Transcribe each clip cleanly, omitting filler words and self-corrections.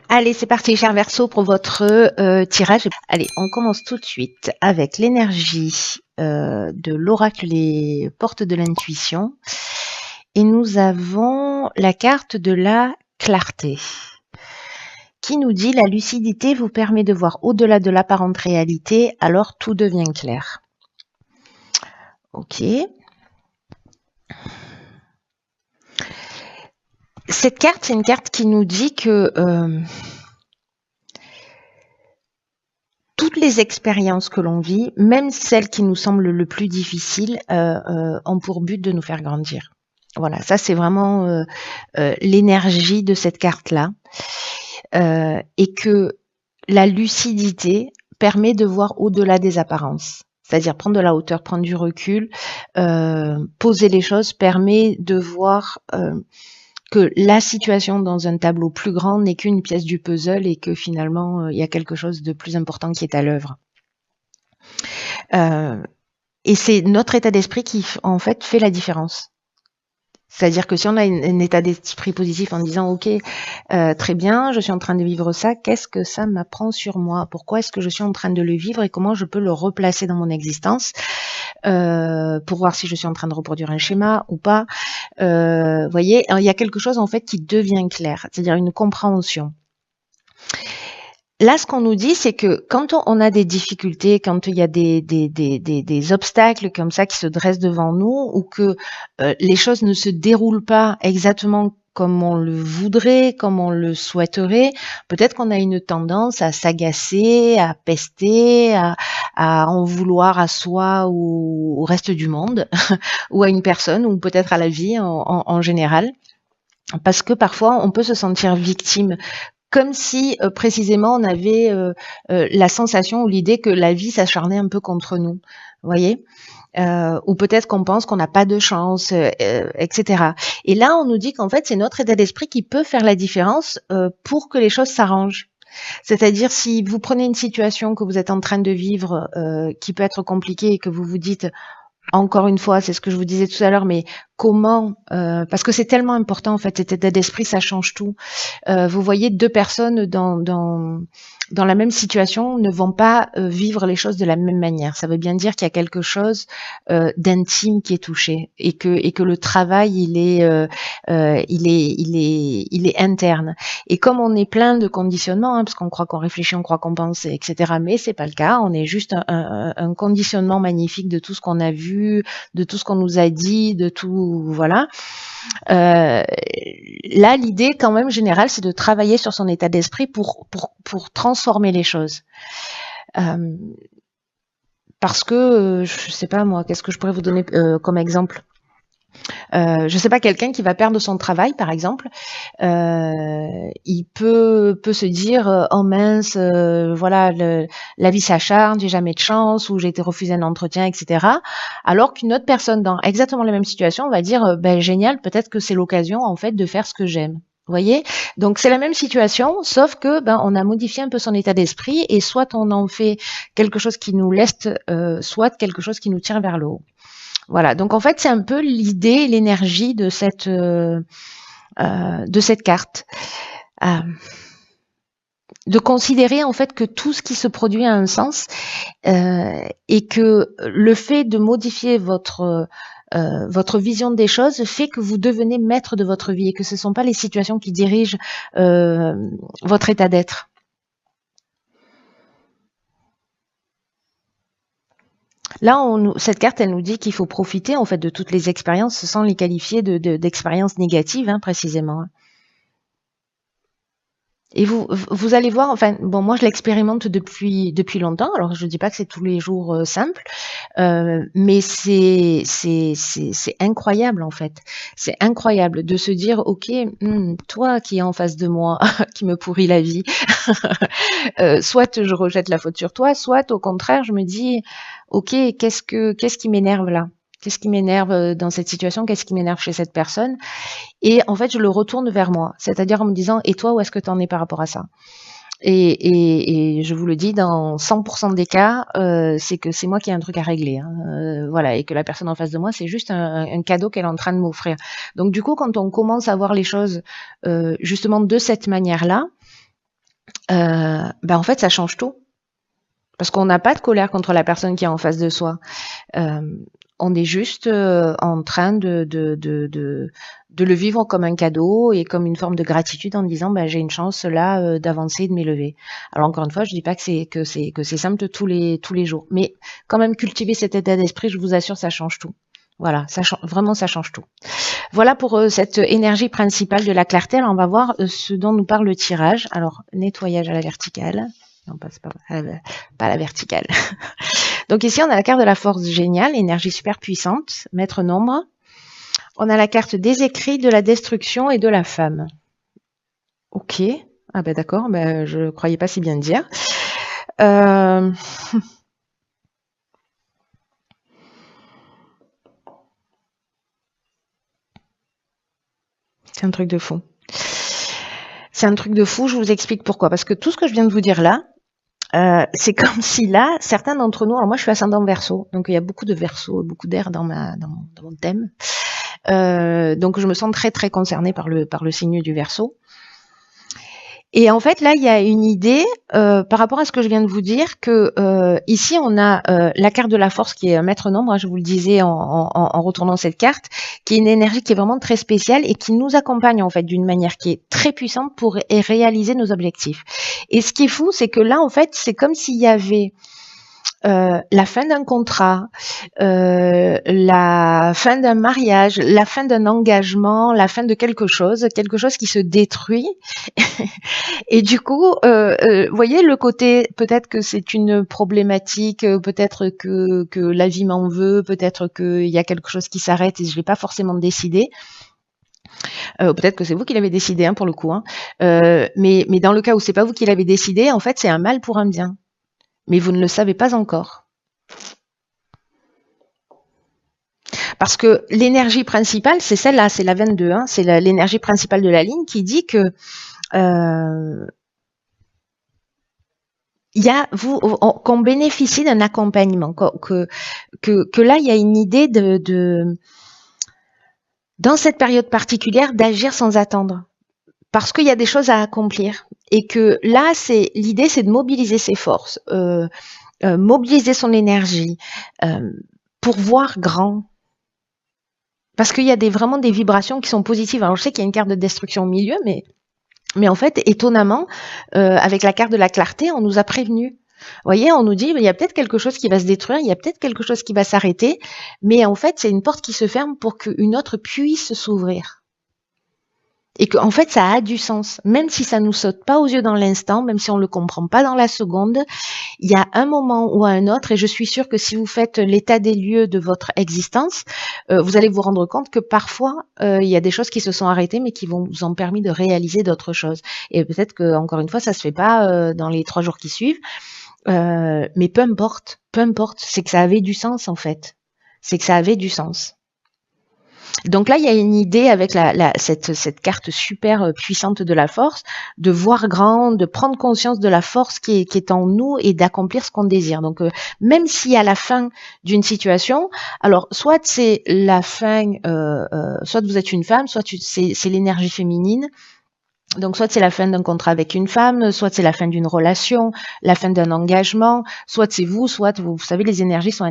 Allez, c'est parti, cher Verseau, pour votre tirage. Allez, on commence tout de suite avec l'énergie de l'oracle Les Portes de l'Intuition. Et nous avons la carte de la clarté, qui nous dit: la lucidité vous permet de voir au-delà de l'apparente réalité, alors tout devient clair. Ok. Cette carte, c'est une carte qui nous dit que toutes les expériences que l'on vit, même celles qui nous semblent le plus difficiles, ont pour but de nous faire grandir. Voilà, ça c'est vraiment l'énergie de cette carte-là. Et que la lucidité permet de voir au-delà des apparences. C'est-à-dire prendre de la hauteur, prendre du recul, poser les choses permet de voir que la situation dans un tableau plus grand n'est qu'une pièce du puzzle et que finalement, il y a quelque chose de plus important qui est à l'œuvre. Et c'est notre état d'esprit qui, en fait, fait la différence. C'est-à-dire que si on a un état d'esprit positif en disant « Ok, très bien, je suis en train de vivre ça, qu'est-ce que ça m'apprend sur moi? Pourquoi est-ce que je suis en train de le vivre et comment je peux le replacer dans mon existence pour voir si je suis en train de reproduire un schéma ou pas. » voyez, il y a quelque chose en fait qui devient clair, c'est-à-dire une compréhension. Là, ce qu'on nous dit, c'est que quand on a des difficultés, quand il y a des obstacles comme ça qui se dressent devant nous, ou que les choses ne se déroulent pas exactement comme on le voudrait, comme on le souhaiterait, peut-être qu'on a une tendance à s'agacer, à pester, à en vouloir à soi ou au reste du monde, ou à une personne, ou peut-être à la vie en général. Parce que parfois, on peut se sentir victime, comme si précisément on avait la sensation ou l'idée que la vie s'acharnait un peu contre nous, vous voyez, ou peut-être qu'on pense qu'on n'a pas de chance, etc. Et là, on nous dit qu'en fait, c'est notre état d'esprit qui peut faire la différence pour que les choses s'arrangent. C'est-à-dire, si vous prenez une situation que vous êtes en train de vivre qui peut être compliquée et que vous vous dites: encore une fois, c'est ce que je vous disais tout à l'heure, mais comment parce que c'est tellement important en fait, cet état d'esprit, ça change tout. Vous voyez, deux personnes dans la même situation ne vont pas vivre les choses de la même manière. Ça veut bien dire qu'il y a quelque chose d'intime qui est touché et que le travail il est interne. Et comme on est plein de conditionnements, parce qu'on croit qu'on réfléchit, on croit qu'on pense, etc. Mais c'est pas le cas. On est juste un conditionnement magnifique de tout ce qu'on a vu, de tout ce qu'on nous a dit, de tout, voilà. Là, l'idée quand même générale, c'est de travailler sur son état d'esprit pour transformer les choses. Parce que, je sais pas moi, qu'est-ce que je pourrais vous donner comme exemple? Je sais pas, quelqu'un qui va perdre son travail, par exemple, il peut se dire oh mince, voilà, la vie s'acharne, j'ai jamais de chance, ou j'ai été refusé un entretien, etc. Alors qu'une autre personne dans exactement la même situation va dire ben génial, peut-être que c'est l'occasion en fait de faire ce que j'aime. Vous voyez, donc c'est la même situation, sauf que ben on a modifié un peu son état d'esprit et soit on en fait quelque chose qui nous laisse, soit quelque chose qui nous tire vers le haut. Voilà, donc en fait, c'est un peu l'idée, l'énergie de cette carte. De considérer en fait que tout ce qui se produit a un sens et que le fait de modifier votre vision des choses fait que vous devenez maître de votre vie et que ce ne sont pas les situations qui dirigent votre état d'être. Là, cette carte, elle nous dit qu'il faut profiter en fait de toutes les expériences sans les qualifier d'expériences négatives, hein, précisément. Et vous allez voir, enfin, bon, moi je l'expérimente depuis longtemps. Alors je dis pas que c'est tous les jours simple, mais c'est incroyable en fait. C'est incroyable de se dire, ok, toi qui es en face de moi, qui me pourrit la vie, soit je rejette la faute sur toi, soit au contraire je me dis, ok, qu'est-ce qui m'énerve là? Qu'est-ce qui m'énerve dans cette situation? Qu'est-ce qui m'énerve chez cette personne? Et en fait, je le retourne vers moi, c'est-à-dire en me disant: et toi, où est-ce que tu en es par rapport à ça? Et je vous le dis, dans 100% des cas, c'est que c'est moi qui ai un truc à régler, hein, voilà, et que la personne en face de moi, c'est juste un cadeau qu'elle est en train de m'offrir. Donc du coup, quand on commence à voir les choses justement de cette manière-là, en fait, ça change tout. Parce qu'on n'a pas de colère contre la personne qui est en face de soi. On est juste en train de le vivre comme un cadeau et comme une forme de gratitude en disant j'ai une chance là d'avancer et de m'élever. Alors encore une fois, je dis pas que c'est simple tous les jours, mais quand même cultiver cet état d'esprit, je vous assure, ça change tout. Voilà, vraiment ça change tout. Voilà pour cette énergie principale de la clarté. Alors on va voir ce dont nous parle le tirage. Alors nettoyage à la verticale. Non, pas à la verticale. Donc ici, on a la carte de la force géniale, énergie super puissante, maître nombre. On a la carte des écrits, de la destruction et de la femme. Ok. Ah ben d'accord, je croyais pas si bien dire. C'est un truc de fou. C'est un truc de fou, je vous explique pourquoi. Parce que tout ce que je viens de vous dire là, c'est comme si là, certains d'entre nous, alors moi je suis ascendant Verseau, donc il y a beaucoup de Verseau, beaucoup d'air dans mon thème. Donc je me sens très très concernée par le signe du Verseau. Et en fait, là, il y a une idée par rapport à ce que je viens de vous dire, que ici, on a la carte de la force qui est un maître nombre, hein, je vous le disais en retournant cette carte, qui est une énergie qui est vraiment très spéciale et qui nous accompagne en fait d'une manière qui est très puissante pour réaliser nos objectifs. Et ce qui est fou, c'est que là, en fait, c'est comme s'il y avait la fin d'un contrat, la fin d'un mariage, la fin d'un engagement, la fin de quelque chose qui se détruit. Et du coup, voyez le côté, peut-être que c'est une problématique, peut-être que la vie m'en veut, peut-être qu'il y a quelque chose qui s'arrête et je l'ai pas forcément décidé. Peut-être que c'est vous qui l'avez décidé, hein, pour le coup. Hein. Mais dans le cas où c'est pas vous qui l'avez décidé, en fait, c'est un mal pour un bien. Mais vous ne le savez pas encore. Parce que l'énergie principale, c'est celle-là, c'est la 22, hein, c'est l'énergie principale de la ligne qui dit que il y a qu'on bénéficie d'un accompagnement, que là il y a une idée dans cette période particulière d'agir sans attendre, parce qu'il y a des choses à accomplir et que là l'idée c'est de mobiliser ses forces, mobiliser son énergie pour voir grand. Parce qu'il y a vraiment des vibrations qui sont positives. Alors je sais qu'il y a une carte de destruction au milieu, mais en fait, étonnamment, avec la carte de la clarté, on nous a prévenus. Vous voyez, on nous dit, il y a peut-être quelque chose qui va se détruire, il y a peut-être quelque chose qui va s'arrêter, mais en fait, c'est une porte qui se ferme pour qu'une autre puisse s'ouvrir. Et qu'en fait, ça a du sens. Même si ça nous saute pas aux yeux dans l'instant, même si on le comprend pas dans la seconde, il y a un moment ou un autre, et je suis sûre que si vous faites l'état des lieux de votre existence, vous allez vous rendre compte que parfois, il y a des choses qui se sont arrêtées, mais qui vous ont permis de réaliser d'autres choses. Et peut-être que, encore une fois, ça se fait pas dans les 3 jours qui suivent, mais peu importe, c'est que ça avait du sens en fait. C'est que ça avait du sens. Donc là, il y a une idée avec cette carte super puissante de la force, de voir grand, de prendre conscience de la force qui est en nous et d'accomplir ce qu'on désire. Donc même si à la fin d'une situation, alors soit c'est la fin, soit vous êtes une femme, soit c'est l'énergie féminine. Donc, soit c'est la fin d'un contrat avec une femme, soit c'est la fin d'une relation, la fin d'un engagement, soit c'est vous, soit vous savez, les énergies sont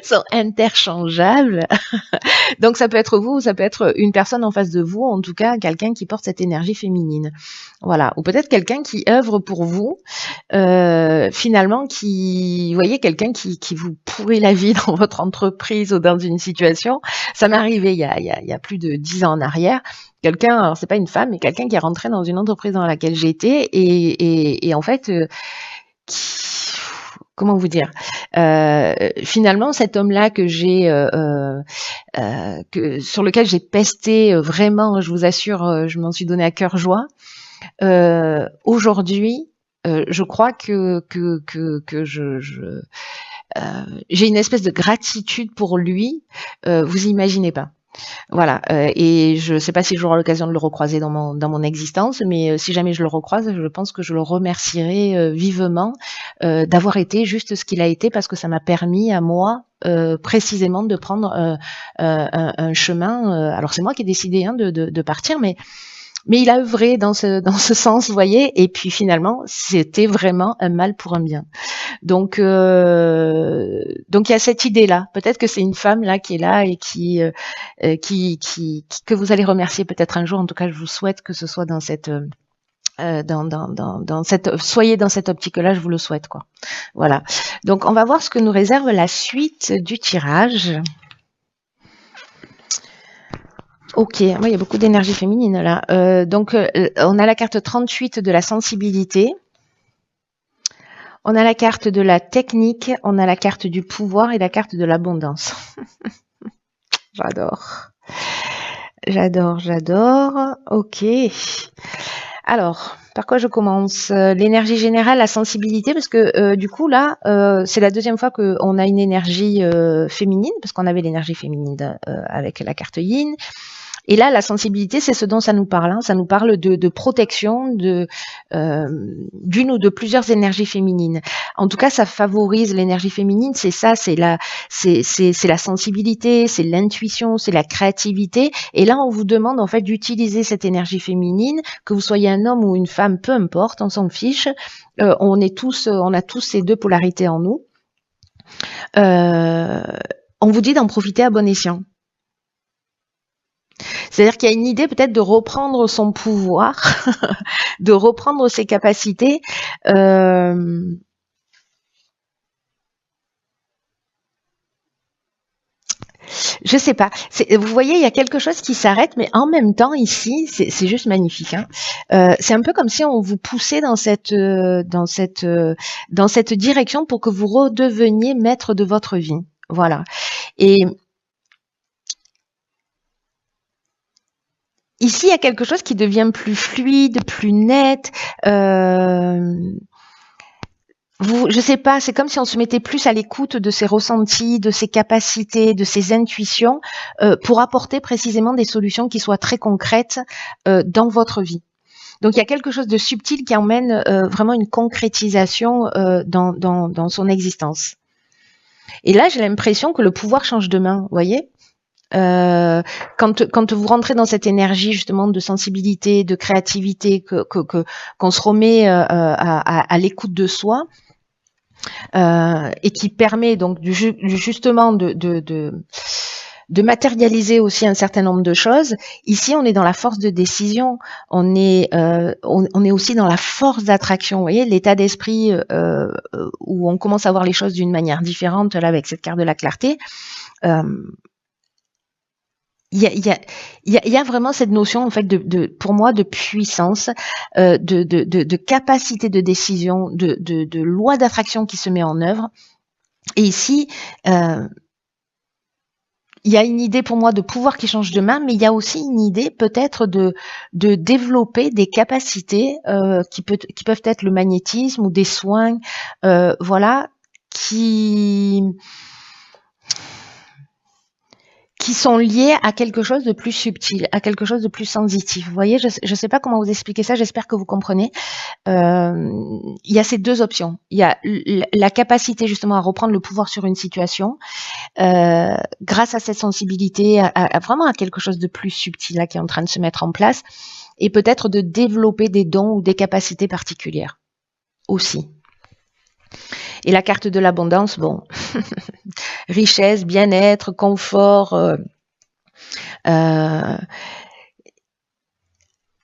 sont interchangeables. Donc ça peut être vous, ça peut être une personne en face de vous, en tout cas quelqu'un qui porte cette énergie féminine. Voilà, ou peut-être quelqu'un qui œuvre pour vous, finalement vous voyez, quelqu'un qui vous pourrit la vie dans votre entreprise ou dans une situation. Ça m'est arrivé il y a plus de 10 ans en arrière. Quelqu'un, alors c'est pas une femme, mais quelqu'un qui est rentré dans une entreprise dans laquelle j'étais et en fait, comment vous dire, finalement cet homme-là que sur lequel j'ai pesté vraiment, je vous assure, je m'en suis donné à cœur joie. Aujourd'hui, je crois que j'ai une espèce de gratitude pour lui, vous imaginez pas. Voilà, et je ne sais pas si j'aurai l'occasion de le recroiser dans mon existence, mais si jamais je le recroise, je pense que je le remercierai vivement d'avoir été juste ce qu'il a été, parce que ça m'a permis à moi précisément de prendre un chemin. Alors c'est moi qui ai décidé de partir, mais Mais il a œuvré dans ce sens, vous voyez, et puis finalement, c'était vraiment un mal pour un bien. Donc il y a cette idée-là. Peut-être que c'est une femme là qui est là et que vous allez remercier peut-être un jour. En tout cas, je vous souhaite que ce soit dans cette soyez dans cette optique-là, je vous le souhaite, quoi. Voilà. Donc, on va voir ce que nous réserve la suite du tirage. Ok, moi il y a beaucoup d'énergie féminine là. On a la carte 38 de la sensibilité. On a la carte de la technique, on a la carte du pouvoir et la carte de l'abondance. J'adore. J'adore, j'adore. Ok. Alors, par quoi je commence? L'énergie générale, la sensibilité, parce que du coup là, c'est la deuxième fois qu'on a une énergie féminine, parce qu'on avait l'énergie féminine avec la carte Yin. Et là, la sensibilité, c'est ce dont ça nous parle. Hein. Ça nous parle de protection d'une ou de plusieurs énergies féminines. En tout cas, ça favorise l'énergie féminine. C'est ça, c'est la sensibilité, c'est l'intuition, c'est la créativité. Et là, on vous demande en fait d'utiliser cette énergie féminine, que vous soyez un homme ou une femme, peu importe, on s'en fiche. On a tous ces deux polarités en nous. On vous dit d'en profiter à bon escient. C'est-à-dire qu'il y a une idée peut-être de reprendre son pouvoir, de reprendre ses capacités. Je sais pas. Vous voyez, il y a quelque chose qui s'arrête, mais en même temps, ici, c'est juste magnifique. Hein. C'est un peu comme si on vous poussait dans cette direction pour que vous redeveniez maître de votre vie. Voilà. Et ici, il y a quelque chose qui devient plus fluide, plus net. Je sais pas, c'est comme si on se mettait plus à l'écoute de ses ressentis, de ses capacités, de ses intuitions, pour apporter précisément des solutions qui soient très concrètes dans votre vie. Donc il y a quelque chose de subtil qui emmène vraiment une concrétisation dans son existence. Et là, j'ai l'impression que le pouvoir change de main, vous voyez ? Quand vous rentrez dans cette énergie justement de sensibilité, de créativité, qu'on se remet à l'écoute de soi, et qui permet donc justement de matérialiser aussi un certain nombre de choses. Ici, on est dans la force de décision, on est aussi dans la force d'attraction. Vous voyez, l'état d'esprit où on commence à voir les choses d'une manière différente, là, avec cette carte de la clarté. Il y a vraiment cette notion en fait pour moi de puissance, de capacité de décision, de loi d'attraction qui se met en œuvre. Et ici, il y a une idée pour moi de pouvoir qui change de main, mais il y a aussi une idée peut-être de développer des capacités qui peuvent être le magnétisme ou des soins, voilà, qui sont liés à quelque chose de plus subtil, à quelque chose de plus sensitif. Vous voyez, je ne sais pas comment vous expliquer ça, j'espère que vous comprenez. Il y a ces deux options. Il y a la capacité justement à reprendre le pouvoir sur une situation grâce à cette sensibilité, vraiment à quelque chose de plus subtil là qui est en train de se mettre en place, et peut-être de développer des dons ou des capacités particulières aussi. Et la carte de l'abondance, bon, richesse, bien-être, confort. Il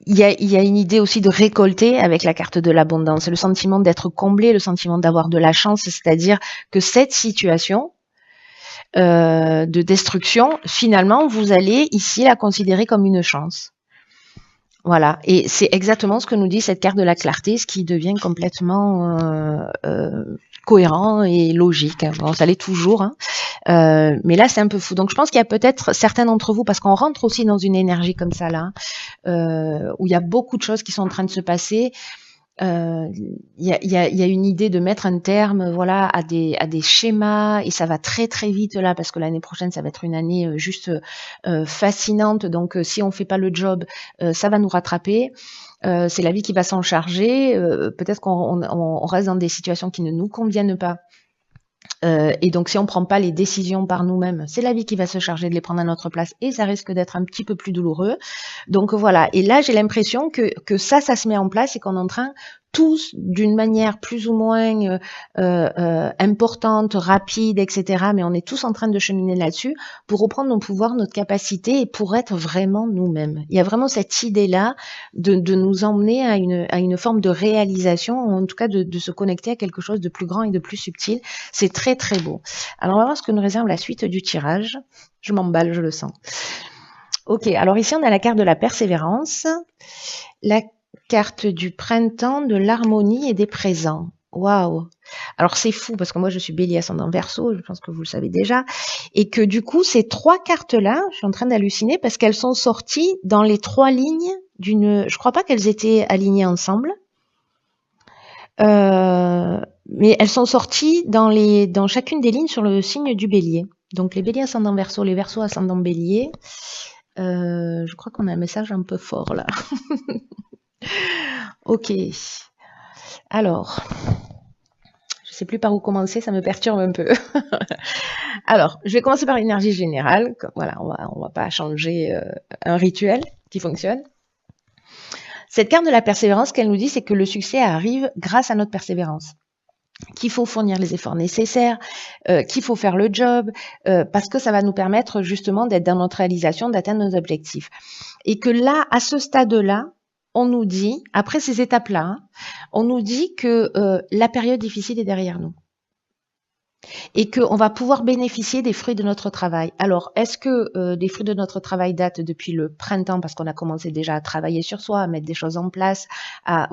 y a une idée aussi de récolter avec la carte de l'abondance, le sentiment d'être comblé, le sentiment d'avoir de la chance, c'est-à-dire que cette situation de destruction, finalement, vous allez ici la considérer comme une chance. Voilà, et c'est exactement ce que nous dit cette carte de la clarté, ce qui devient complètement cohérent et logique. Bon, ça l'est toujours, hein. Mais là, c'est un peu fou. Donc, je pense qu'il y a peut-être certains d'entre vous, parce qu'on rentre aussi dans une énergie comme ça, là, où il y a beaucoup de choses qui sont en train de se passer. Il y a une idée de mettre un terme, voilà, à des schémas, et ça va très très vite là, parce que l'année prochaine ça va être une année juste fascinante. Donc si on fait pas le job, ça va nous rattraper. C'est la vie qui va s'en charger. Peut-être qu'on reste dans des situations qui ne nous conviennent pas. Et donc, si on ne prend pas les décisions par nous-mêmes, c'est la vie qui va se charger de les prendre à notre place et ça risque d'être un petit peu plus douloureux. Donc voilà. Et là, j'ai l'impression que ça se met en place et qu'on est en train tous, d'une manière plus ou moins importante, rapide, etc. Mais on est tous en train de cheminer là-dessus pour reprendre nos pouvoirs, notre capacité et pour être vraiment nous-mêmes. Il y a vraiment cette idée-là de nous emmener à une forme de réalisation, ou en tout cas de se connecter à quelque chose de plus grand et de plus subtil. C'est très très beau. Alors on va voir ce que nous réserve la suite du tirage. Je m'emballe, je le sens. Ok, alors ici on a la carte de la persévérance, la carte du printemps, de l'harmonie et des présents. Waouh! Alors c'est fou parce que moi je suis Bélier ascendant Verseau, je pense que vous le savez déjà, et que du coup ces trois cartes-là, je suis en train d'halluciner parce qu'elles sont sorties dans les trois lignes d'une. Je crois pas qu'elles étaient alignées ensemble. Mais elles sont sorties dans chacune des lignes sur le signe du Bélier. Donc les Béliers ascendant Verseau, les Verseaux ascendant Bélier. Je crois qu'on a un message un peu fort là. Ok. Alors, je sais plus par où commencer, ça me perturbe un peu. Alors, je vais commencer par l'énergie générale. Voilà, on va pas changer un rituel qui fonctionne. Cette carte de la persévérance, ce qu'elle nous dit, c'est que le succès arrive grâce à notre persévérance. Qu'il faut fournir les efforts nécessaires, qu'il faut faire le job, parce que ça va nous permettre justement d'être dans notre réalisation, d'atteindre nos objectifs. Et que là, à ce stade-là, on nous dit, après ces étapes-là, hein, on nous dit que la période difficile est derrière nous. Et qu'on va pouvoir bénéficier des fruits de notre travail. Alors, est-ce que des fruits de notre travail datent depuis le printemps parce qu'on a commencé déjà à travailler sur soi, à mettre des choses en place, à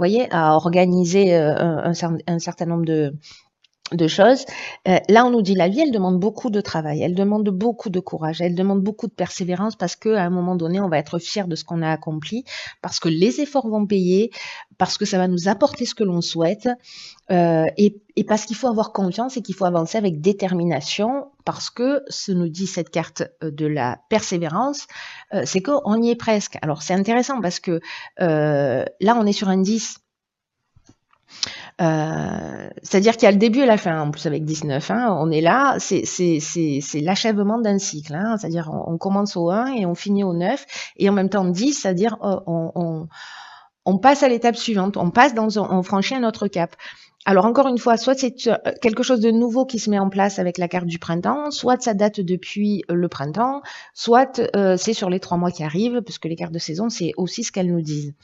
organiser un certain nombre de choses. Là, on nous dit la vie, elle demande beaucoup de travail, elle demande beaucoup de courage, elle demande beaucoup de persévérance parce qu'à un moment donné, on va être fier de ce qu'on a accompli, parce que les efforts vont payer, parce que ça va nous apporter ce que l'on souhaite, et parce qu'il faut avoir confiance et qu'il faut avancer avec détermination, parce que ce nous dit cette carte de la persévérance, c'est qu'on y est presque. Alors, c'est intéressant parce que là, on est sur un 10. C'est-à-dire qu'il y a le début et la fin, en plus avec 19, hein, on est là, c'est l'achèvement d'un cycle, hein, c'est-à-dire on commence au 1 et on finit au 9, et en même temps 10, c'est-à-dire on passe à l'étape suivante, on franchit un autre cap. Alors encore une fois, soit c'est quelque chose de nouveau qui se met en place avec la carte du printemps, soit ça date depuis le printemps, soit c'est sur les 3 mois qui arrivent, puisque les cartes de saison, c'est aussi ce qu'elles nous disent.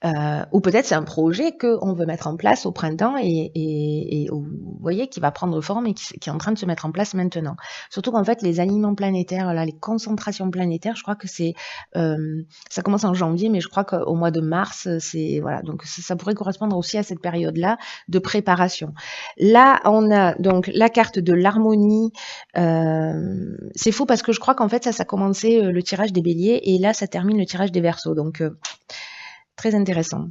Ou peut-être c'est un projet qu'on veut mettre en place au printemps et vous voyez, qui va prendre forme et qui est en train de se mettre en place maintenant. Surtout qu'en fait, les alignements planétaires, là, les concentrations planétaires, je crois que c'est, ça commence en janvier, mais je crois qu'au mois de mars, c'est, voilà, donc ça pourrait correspondre aussi à cette période-là de préparation. Là, on a donc la carte de l'harmonie. C'est fou parce que je crois qu'en fait, ça a commencé le tirage des béliers et là, ça termine le tirage des verseaux. Donc, très intéressant.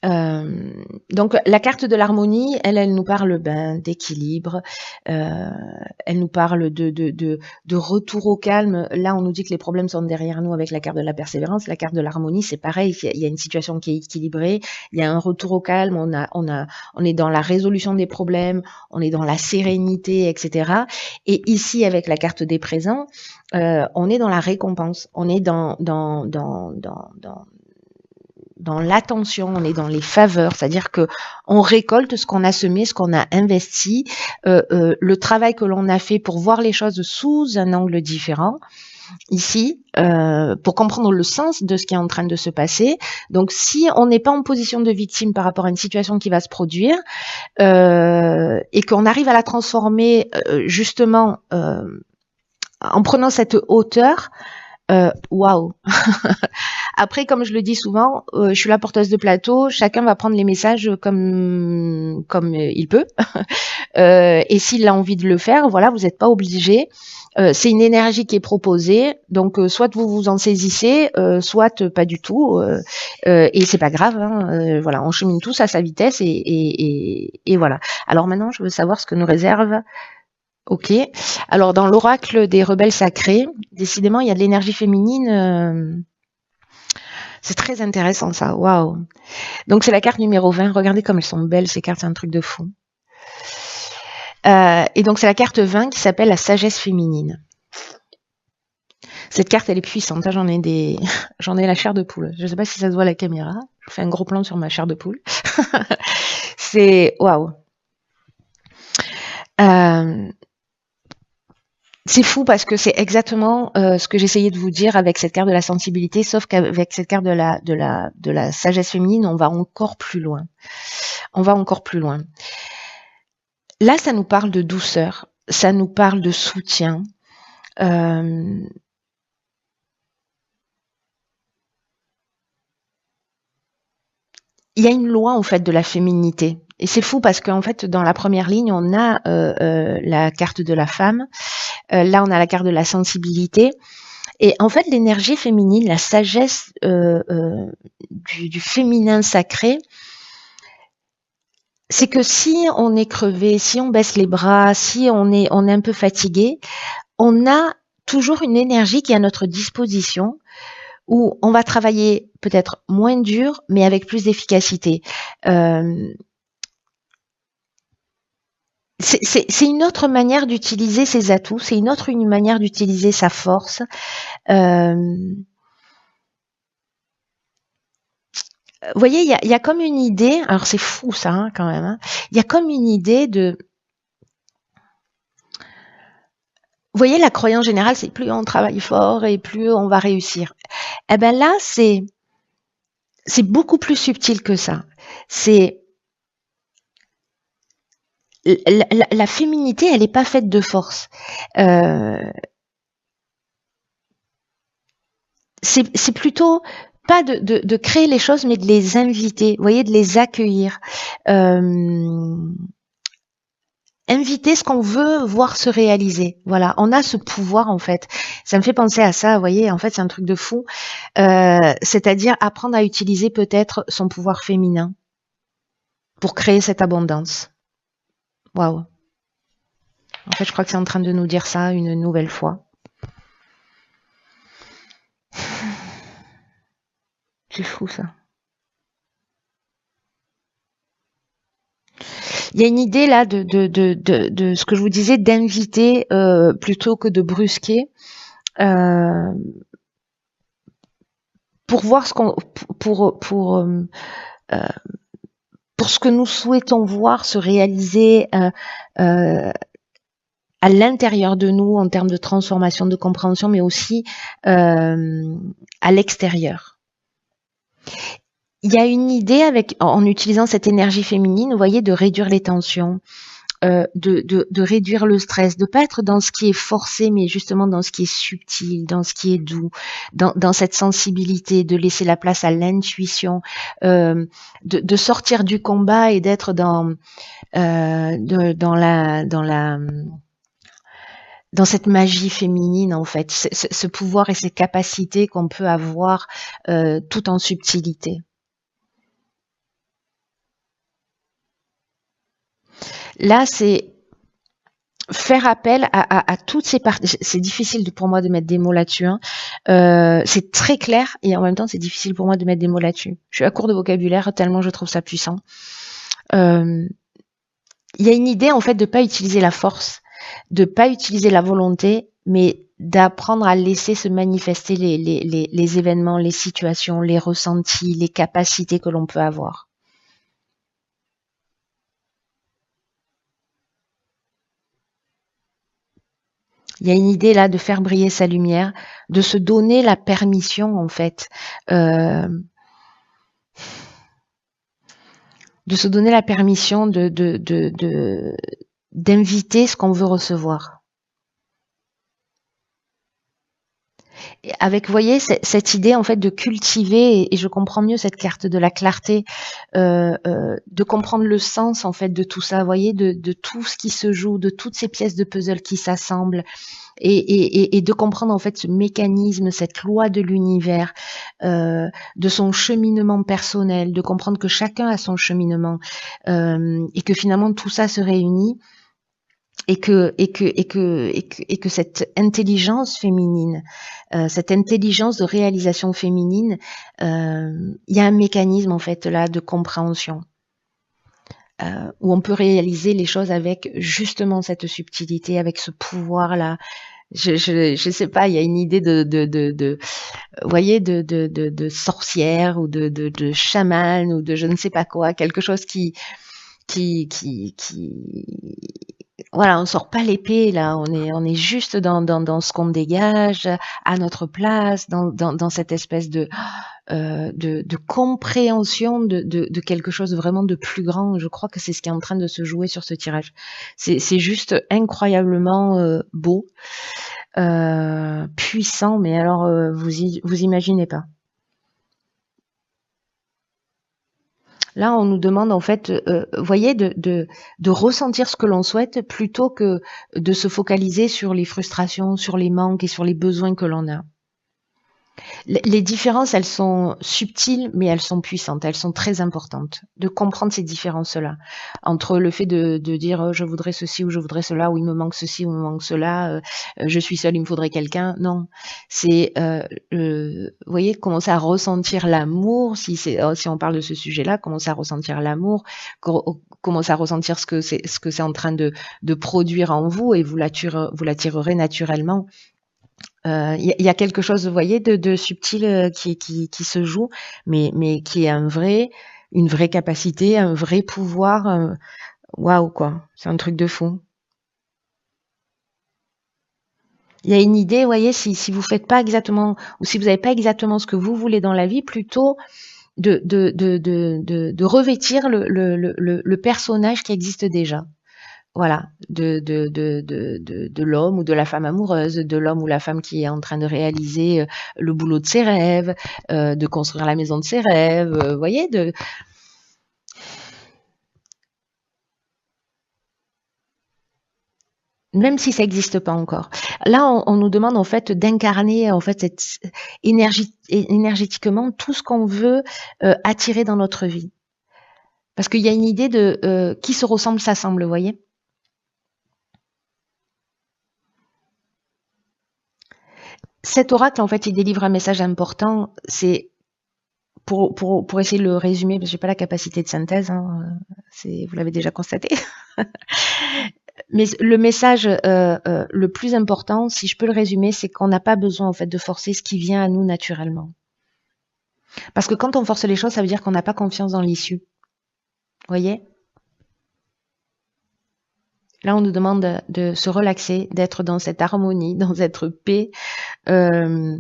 Donc la carte de l'harmonie, elle nous parle d'équilibre, elle nous parle de retour au calme. Là, on nous dit que les problèmes sont derrière nous avec la carte de la persévérance. La carte de l'harmonie, c'est pareil, il y a une situation qui est équilibrée, il y a un retour au calme, on est dans la résolution des problèmes, on est dans la sérénité, etc. Et ici, avec la carte des présents, on est dans la récompense, on est dans l'attention, on est dans les faveurs, c'est-à-dire que on récolte ce qu'on a semé, ce qu'on a investi, le travail que l'on a fait pour voir les choses sous un angle différent. Ici, pour comprendre le sens de ce qui est en train de se passer. Donc, si on n'est pas en position de victime par rapport à une situation qui va se produire, et qu'on arrive à la transformer justement en prenant cette hauteur, waouh. Après, comme je le dis souvent, je suis la porteuse de plateau. Chacun va prendre les messages comme il peut. Et s'il a envie de le faire, voilà, vous n'êtes pas obligé. C'est une énergie qui est proposée, donc soit vous vous en saisissez, soit pas du tout. Et c'est pas grave. Hein, voilà, on chemine tous à sa vitesse et voilà. Alors maintenant, je veux savoir ce que nous réserve. Ok. Alors dans l'oracle des rebelles sacrés, décidément, il y a de l'énergie féminine. C'est très intéressant ça. Waouh. Donc c'est la carte numéro 20. Regardez comme elles sont belles ces cartes, c'est un truc de fou. Et donc c'est la carte 20 qui s'appelle la sagesse féminine. Cette carte, elle est puissante. J'en ai j'en ai la chair de poule. Je ne sais pas si ça se voit à la caméra. Je fais un gros plan sur ma chair de poule. C'est waouh. C'est fou parce que c'est exactement ce que j'essayais de vous dire avec cette carte de la sensibilité, sauf qu'avec cette carte de la sagesse féminine, on va encore plus loin. On va encore plus loin. Là, ça nous parle de douceur, ça nous parle de soutien. Il y a une loi en fait de la féminité. Et c'est fou parce qu'en fait, dans la première ligne, on a la carte de la femme. Là, on a la carte de la sensibilité. Et en fait, l'énergie féminine, la sagesse du féminin sacré, c'est que si on est crevé, si on baisse les bras, si on est un peu fatigué, on a toujours une énergie qui est à notre disposition où on va travailler peut-être moins dur, mais avec plus d'efficacité. C'est une autre manière d'utiliser ses atouts, c'est une autre manière d'utiliser sa force. Vous voyez, il y a comme une idée, alors c'est fou ça hein, quand même, hein, il y a comme une idée de... Vous voyez, la croyance générale, c'est plus on travaille fort et plus on va réussir. Eh ben là, c'est beaucoup plus subtil que ça. C'est la féminité, elle n'est pas faite de force. C'est plutôt pas de créer les choses, mais de les inviter, vous voyez, de les accueillir. Inviter ce qu'on veut voir se réaliser. Voilà, on a ce pouvoir en fait. Ça me fait penser à ça, vous voyez, en fait c'est un truc de fou. C'est-à-dire apprendre à utiliser peut-être son pouvoir féminin pour créer cette abondance. Waouh. En fait, je crois que c'est en train de nous dire ça une nouvelle fois. C'est fou ça. Il y a une idée là de ce que je vous disais, d'inviter plutôt que de brusquer. Pour voir ce qu'on pour ce que nous souhaitons voir se réaliser à l'intérieur de nous en termes de transformation, de compréhension, mais aussi à l'extérieur. Il y a une idée en utilisant cette énergie féminine, vous voyez, de réduire les tensions, de réduire le stress, de pas être dans ce qui est forcé, mais justement dans ce qui est subtil, dans ce qui est doux, dans cette sensibilité, de laisser la place à l'intuition, de sortir du combat et d'être dans cette magie féminine en fait, ce pouvoir et ces capacités qu'on peut avoir tout en subtilité. Là, c'est faire appel à toutes ces parties. C'est difficile pour moi de mettre des mots là-dessus. Hein. C'est très clair et en même temps, c'est difficile pour moi de mettre des mots là-dessus. Je suis à court de vocabulaire tellement je trouve ça puissant. Il y a une idée en fait de pas utiliser la force, de pas utiliser la volonté, mais d'apprendre à laisser se manifester les événements, les situations, les ressentis, les capacités que l'on peut avoir. Il y a une idée là de faire briller sa lumière, de se donner la permission en fait, de se donner la permission d'inviter ce qu'on veut recevoir. Et avec, vous voyez, cette idée en fait de cultiver, et je comprends mieux cette carte de la clarté, de comprendre le sens en fait de tout ça, vous voyez, de tout ce qui se joue, de toutes ces pièces de puzzle qui s'assemblent, et de comprendre en fait ce mécanisme, cette loi de l'univers, de son cheminement personnel, de comprendre que chacun a son cheminement, et que finalement tout ça se réunit. Et que cette intelligence féminine, cette intelligence de réalisation féminine, il y a un mécanisme en fait là de compréhension. où on peut réaliser les choses avec justement cette subtilité, avec ce pouvoir-là. Je sais pas, il y a une idée vous voyez, de sorcière ou de chaman ou de je ne sais pas quoi, quelque chose qui voilà, on sort pas l'épée là, on est juste dans ce qu'on dégage, à notre place, dans cette espèce de compréhension de quelque chose vraiment de plus grand. Je crois que c'est ce qui est en train de se jouer sur ce tirage. C'est juste incroyablement beau, puissant, mais alors vous imaginez pas. Là, on nous demande en fait, voyez, de ressentir ce que l'on souhaite plutôt que de se focaliser sur les frustrations, sur les manques et sur les besoins que l'on a. Les différences, elles sont subtiles, mais elles sont puissantes, elles sont très importantes. De comprendre ces différences-là, entre le fait de dire je voudrais ceci ou je voudrais cela, ou il me manque ceci ou il me manque cela, je suis seule, il me faudrait quelqu'un. Non, c'est, vous voyez, commencer à ressentir l'amour, si on parle de ce sujet-là, commencer à ressentir l'amour, commencer à ressentir ce que c'est en train de produire en vous, et vous l'attirerez naturellement. Il y a quelque chose, vous voyez, de subtil qui se joue, mais qui est une vraie capacité, un vrai pouvoir. Waouh, quoi. C'est un truc de fou. Il y a une idée, vous voyez, si vous faites pas exactement, ou si vous n'avez pas exactement ce que vous voulez dans la vie, plutôt de revêtir le personnage qui existe déjà. Voilà, de l'homme ou de la femme amoureuse, de l'homme ou la femme qui est en train de réaliser le boulot de ses rêves, de construire la maison de ses rêves, vous voyez, même si ça n'existe pas encore. Là, on nous demande en fait d'incarner en fait cette énergétiquement tout ce qu'on veut attirer dans notre vie. Parce qu'il y a une idée de qui se ressemble s'assemble, vous voyez. Cet oracle, en fait, il délivre un message important. C'est pour essayer de le résumer, parce que j'ai pas la capacité de synthèse, hein, vous l'avez déjà constaté. Mais le message le plus important, si je peux le résumer, c'est qu'on n'a pas besoin en fait de forcer ce qui vient à nous naturellement. Parce que quand on force les choses, ça veut dire qu'on n'a pas confiance dans l'issue. Vous voyez? Là, on nous demande de se relaxer, d'être dans cette harmonie, dans cette paix. Euh,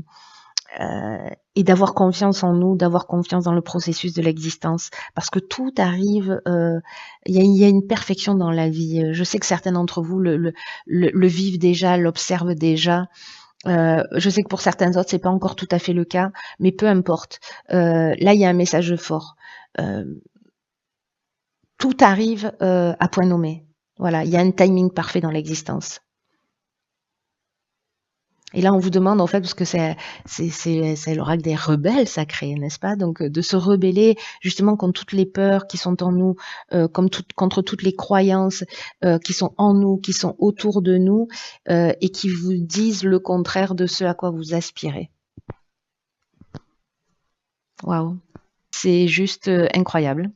et d'avoir confiance en nous, d'avoir confiance dans le processus de l'existence, parce que tout arrive, il y a une perfection dans la vie. Je sais que certains d'entre vous le vivent déjà, l'observent déjà. Je sais que pour certains autres, c'est pas encore tout à fait le cas, mais peu importe. Là, il y a un message fort. Euh, Tout arrive à point nommé. Voilà, il y a un timing parfait dans l'existence. Et là, on vous demande, en fait, parce que c'est l'oracle des rebelles sacrés, n'est-ce pas? Donc, de se rebeller justement contre toutes les peurs qui sont en nous, contre toutes les croyances qui sont en nous, qui sont autour de nous, et qui vous disent le contraire de ce à quoi vous aspirez. Waouh! C'est juste incroyable.